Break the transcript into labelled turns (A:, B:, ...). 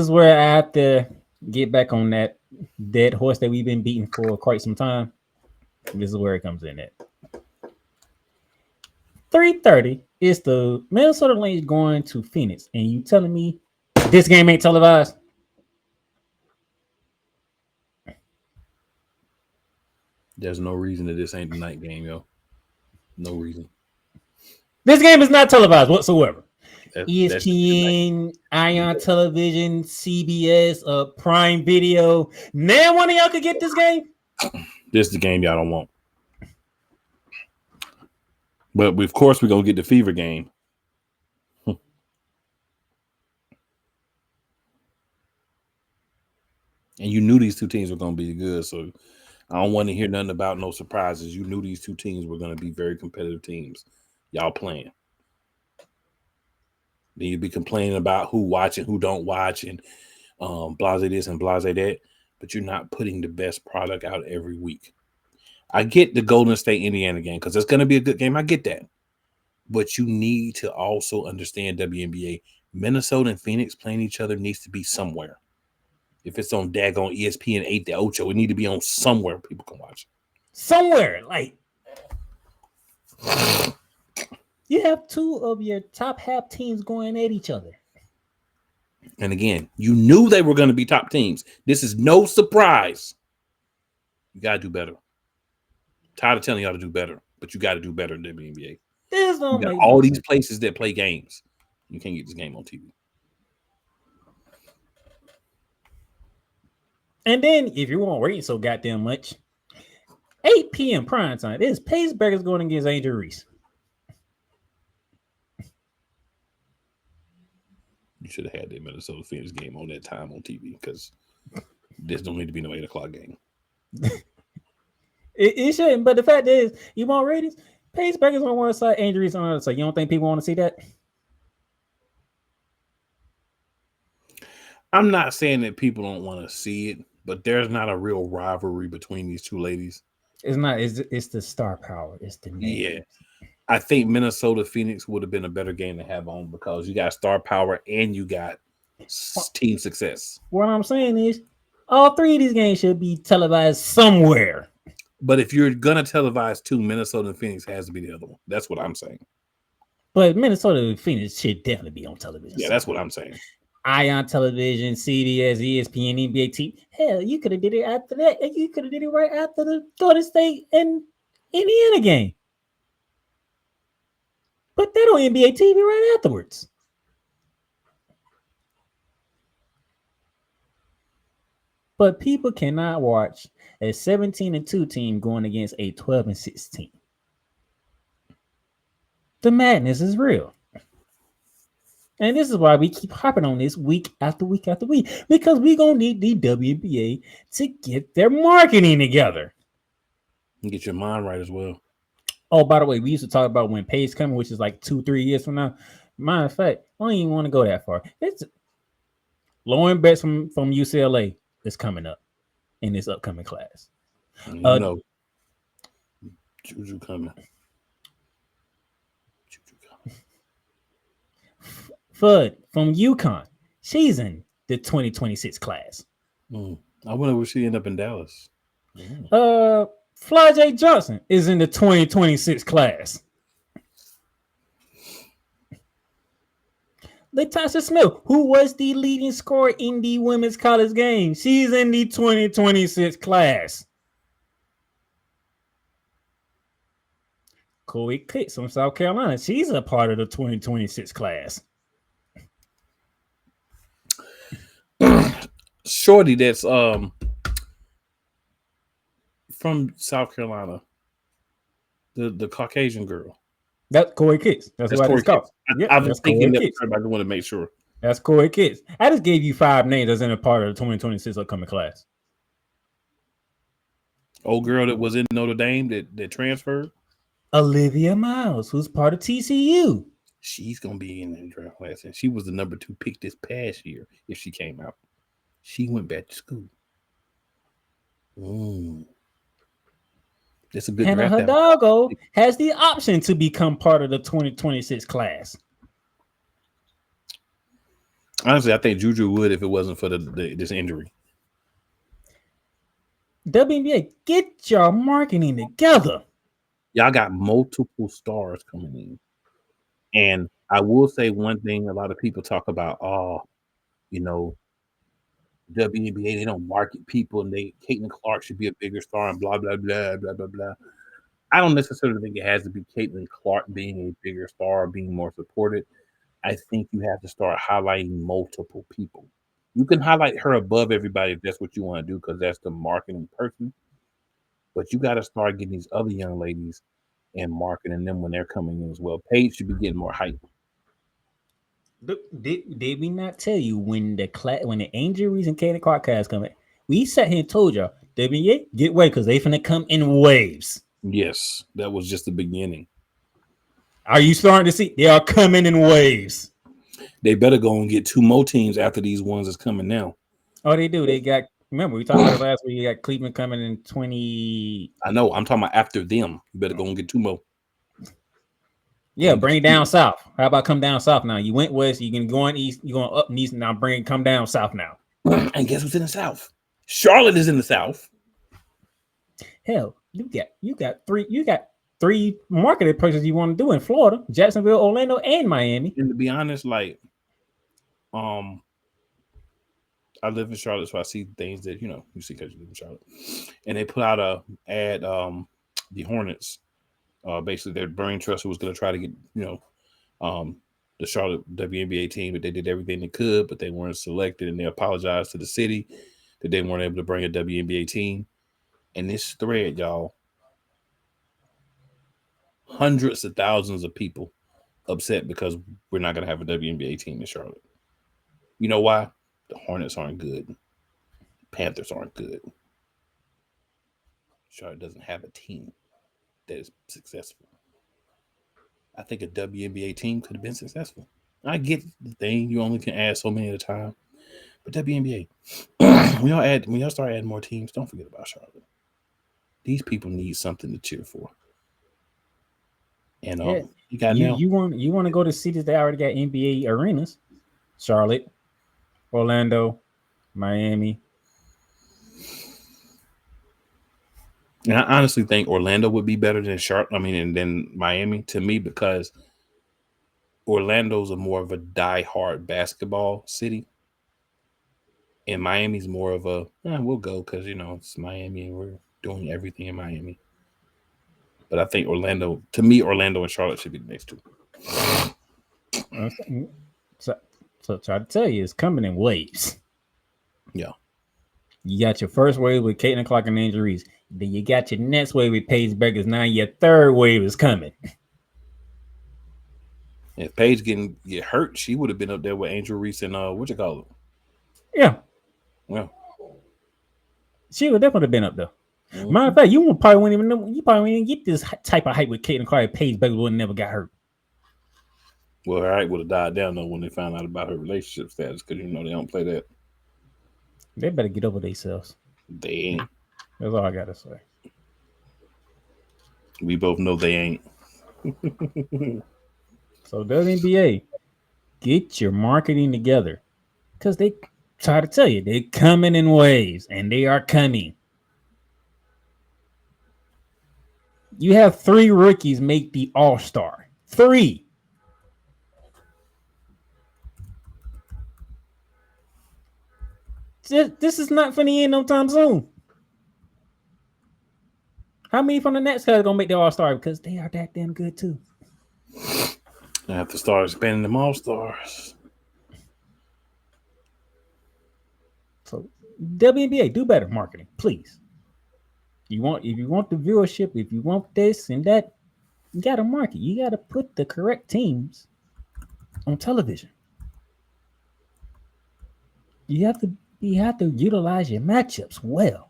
A: is where I have to get back on that dead horse that we've been beating for quite some time. This is where it comes in at. 3:30 is the Minnesota Lynx going to Phoenix, and you telling me this game ain't televised?
B: There's no reason that this ain't the night game, yo. No reason.
A: This game is not televised whatsoever.
B: That's
A: ESPN, Ion Television, CBS, Prime Video. Now one of y'all could get this game.
B: This is the game y'all don't want. But of course, we're going to get the Fever game. And you knew these two teams were going to be good. So I don't want to hear nothing about no surprises. You knew these two teams were going to be very competitive teams. Y'all playing. Then you'd be complaining about who watch and who don't watch and blase this and blase that. But you're not putting the best product out every week. I get the Golden State Indiana game because it's going to be a good game. I get that. But you need to also understand WNBA. Minnesota and Phoenix playing each other needs to be somewhere. If it's on daggone ESPN 8 to Ocho, it need to be on somewhere people can watch it.
A: Somewhere. Like, you have two of your top half teams going at each other.
B: And again, you knew they were going to be top teams. This is no surprise. You got to do better. Tired of telling y'all to do better, but you got to do better in WNBA.
A: There's no
B: you got all these places that play games. You can't get this game on TV.
A: And then, if you won't rate so goddamn much, 8 p.m. prime time. It's Pace Burgers going against Angel Reese.
B: You should have had the Minnesota Phoenix game on that time on TV because this don't need to be no 8 o'clock game.
A: It shouldn't, but the fact is, you want ratings? Pace Burgers on one side, Angel Reese on the other side. You don't think people want to see that?
B: I'm not saying that people don't want to see it, but there's not a real rivalry between these two ladies.
A: It's not. It's the star power. It's the name.
B: Yeah. I think Minnesota Phoenix would have been a better game to have on because you got star power and you got team success.
A: What I'm saying is, all three of these games should be televised somewhere.
B: But if you're gonna televise two, Minnesota and Phoenix has to be the other one. That's what I'm saying.
A: But Minnesota and Phoenix should definitely be on television.
B: Yeah, that's what I'm saying.
A: Ion Television, CBS, ESPN, NBA TV. Hell, you could have did it after that. You could have did it right after the Golden State and Indiana game. Put that on NBA TV right afterwards. But people cannot watch a 17-2 team going against a 12-6 team. The madness is real. And this is why we keep harping on this week after week after week. Because we're going to need the WNBA to get their marketing together.
B: And get your mind right as well.
A: Oh, by the way, we used to talk about when Paige coming, which is like 2-3 years from now. Matter of fact, I don't even want to go that far. It's Lauren Betts from UCLA is coming up in this upcoming class.
B: Juju coming.
A: Fudd from UConn. She's in the 2026 class.
B: I wonder will she end up in Dallas.
A: Fly J. Johnson is in the 2026 class. Latasha Smith, who was the leading scorer in the women's college game, she's in the 2026 class. Chloe Pitts from South Carolina, she's a part of the 2026 class.
B: Shorty that's from South Carolina, the Caucasian girl.
A: That's Corey Kitts. That's what it's called.
B: I've been thinking that, but I want to make sure.
A: That's Corey Kitts. I just gave you 5 names that's in a part of the 2026 upcoming class.
B: Old girl that was in Notre Dame that transferred.
A: Olivia Miles, who's part of TCU.
B: She's gonna be in the draft class, and she was the number 2 pick this past year. If she came out, she went back to school. That's a good
A: Hannah
B: draft.
A: Hidalgo has the option to become part of the 2026 class.
B: Honestly, I think Juju would if it wasn't for this injury.
A: WNBA, get your marketing together.
B: Y'all got multiple stars coming in. And I will say one thing a lot of people talk about, oh, you know, WNBA, they don't market people and Caitlin Clark should be a bigger star and blah, blah, blah, blah, blah, blah. I don't necessarily think it has to be Caitlin Clark being a bigger star, being more supported. I think you have to start highlighting multiple people. You can highlight her above everybody if that's what you want to do because that's the marketing person. But you got to start getting these other young ladies and marketing them when they're coming in as well. Paige should be getting more hype.
A: Did we not tell you when the injuries and Kaden Clark cast coming? We sat here and told y'all, WNBA, get away because they finna come in waves.
B: Yes, that was just the beginning.
A: Are you starting to see? They are coming in waves.
B: They better go and get two more teams after these ones that's coming now.
A: Oh, they do. They got. Remember, we talked about it last week. You got Cleveland coming in 20.
B: I know. I'm talking about after them. You better go and get two more.
A: Yeah, bring it down south. How about come down south now? You went west. You can go on east. You going up east now. Come down south now.
B: And guess what's in the south? Charlotte is in the south.
A: Hell, you got three marketing places you want to do in Florida: Jacksonville, Orlando, and Miami.
B: And to be honest, like, I live in Charlotte, so I see things that you see because you live in Charlotte. And they put out a ad, the Hornets, basically their brain trust was going to try to get the Charlotte WNBA team, but they did everything they could, but they weren't selected, and they apologized to the city that they weren't able to bring a WNBA team. And this thread, y'all, hundreds of thousands of people upset because we're not going to have a WNBA team in Charlotte. You know why? The Hornets aren't good. The Panthers aren't good. Charlotte doesn't have a team that is successful. I think a WNBA team could have been successful. I get the thing, you only can add so many at a time. But WNBA, when y'all start adding more teams, don't forget about Charlotte. These people need something to cheer for. And
A: you want to go to cities that already got NBA arenas: Charlotte, Orlando, Miami.
B: And I honestly think Orlando would be better than Charlotte. I mean, and then Miami to me, because Orlando's a more of a die-hard basketball city, and Miami's more of a we'll go because it's Miami and we're doing everything in Miami. But I think Orlando and Charlotte should be the next two.
A: So try to tell you, it's coming in waves.
B: Yeah.
A: You got your first wave with Caitlin Clark and injuries. Then you got your next wave with Paige Beckers. Now your third wave is coming.
B: If Paige get hurt, she would have been up there with Angel Reese and what you call it?
A: Yeah.
B: Well,
A: she would definitely have been up there. Mm-hmm. Matter of fact, you probably wouldn't even know. You probably wouldn't get this type of hype with Caitlin Clark. Paige Beckers would have never got hurt.
B: Well, her hype would have died down though when they found out about her relationship status, because they don't play that.
A: They better get over themselves.
B: They ain't.
A: That's all I gotta say.
B: We both know they ain't.
A: So WNBA, get your marketing together, because they try to tell you they're coming in waves, and they are coming. You have 3 rookies make the All-Star. 3. This is not for the end no time soon. How many from the Nets are gonna make the All-Star? Because they are that damn good too.
B: I have to start expanding them All-Stars.
A: So WNBA, do better marketing, please. If you want the viewership, if you want this and that, you gotta market. You gotta put the correct teams on television. You have to utilize your matchups well.